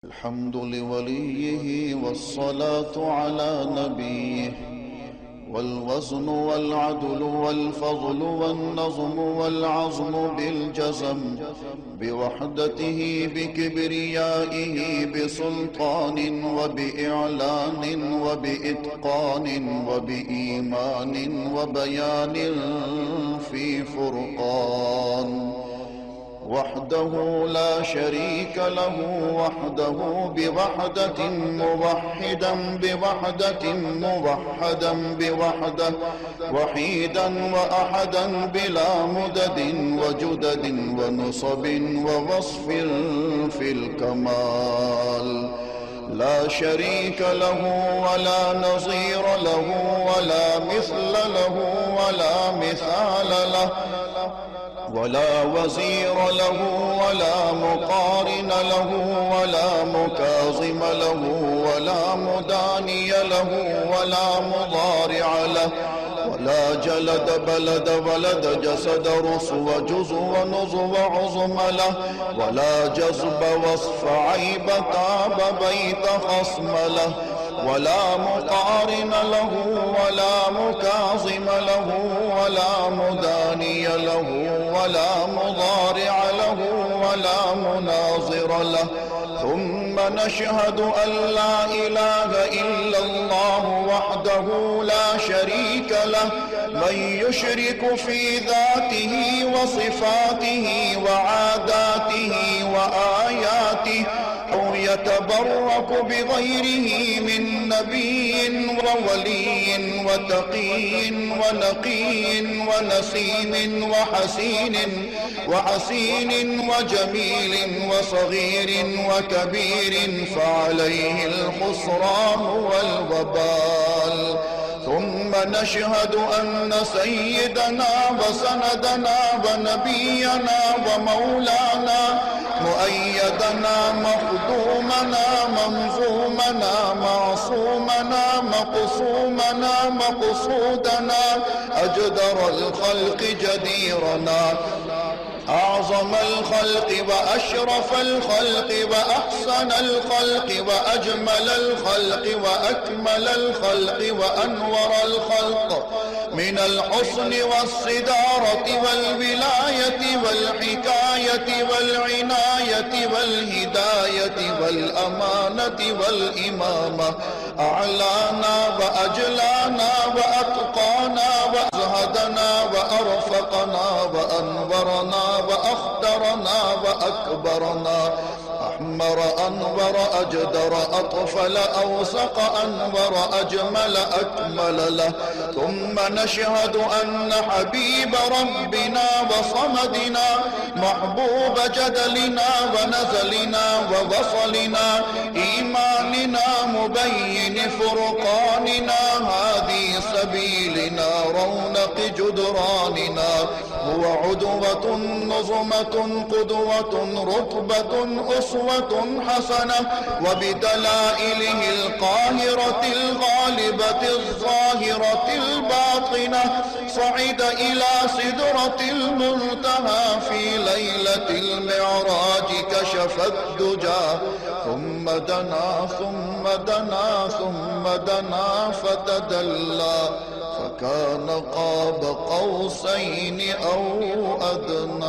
الحمد لوليه والصلاة على نبيه والوزن والعدل والفضل والنظم والعظم بالجزم بوحدته بكبريائه بسلطان وبإعلان وبإتقان وبإيمان وبيان في فرقان وحده لا شريك له وحده بوحدة موحدا بوحدة موحدا بوحدة وحيدا وأحدا بلا مدد وجدد ونصب ووصف في الكمال لا شريك له ولا نظير له ولا مثل له ولا مثال له ولا وزير له ولا مقارن له ولا مكاظم له ولا مداني له ولا مضارع له ولا جلد بلد ولد جسد رسو جزو ونظو عظم له ولا جذب وصف عيب تاب بيت خصم له ولا مقارن له ولا مكاظم له ولا مداني له ولا مضارع له ولا مناظر له ثم نشهد أن لا إله إلا الله وحده لا شريك له من يشرك في ذاته وصفاته وعاداته وآياته أو يتبرك بغيره من نبي وولي وتقي ونقي ونسيم وحسين وجميل وصغير وكبير فعليه الخسران والوبال ثم نشهد أن سيدنا وسندنا ونبينا ومولانا مؤيدنا مخدومنا منظومنا معصومنا مقصومنا مقصودنا أجدر الخلق جديرنا أعظم الخلق وأشرف الخلق وأحسن الخلق وأجمل الخلق وأكمل الخلق وأنور الخلق من الحسن والصدارة والولاية والحكاية والعناية والهداية والأمانة والإمامة أعلانا وأجلانا وأتقانا وأزهدنا وأرفقنا وأنورنا وأخدرنا وأكبرنا أحمر أنور أجدر أطفل أوسق أنور أجمل أكمل له ثم نشهد أن حبيب ربنا وصمدنا محبوب جدلنا ونزلنا ووصلنا إيماننا مبين فرقاننا هذه سبيلنا رونق جدراننا هو عدوة نظمة قدوة رتبة أسوة حسنة وبدلائله القاهرة الغالبة الظاهرة الباطنة صعد إلى سدرة المنتهى في ليلة المعراج كشف الدجى ثم دنا ثم دنا ثم دنا فتدلى فكان قاب قوسين أو أدنى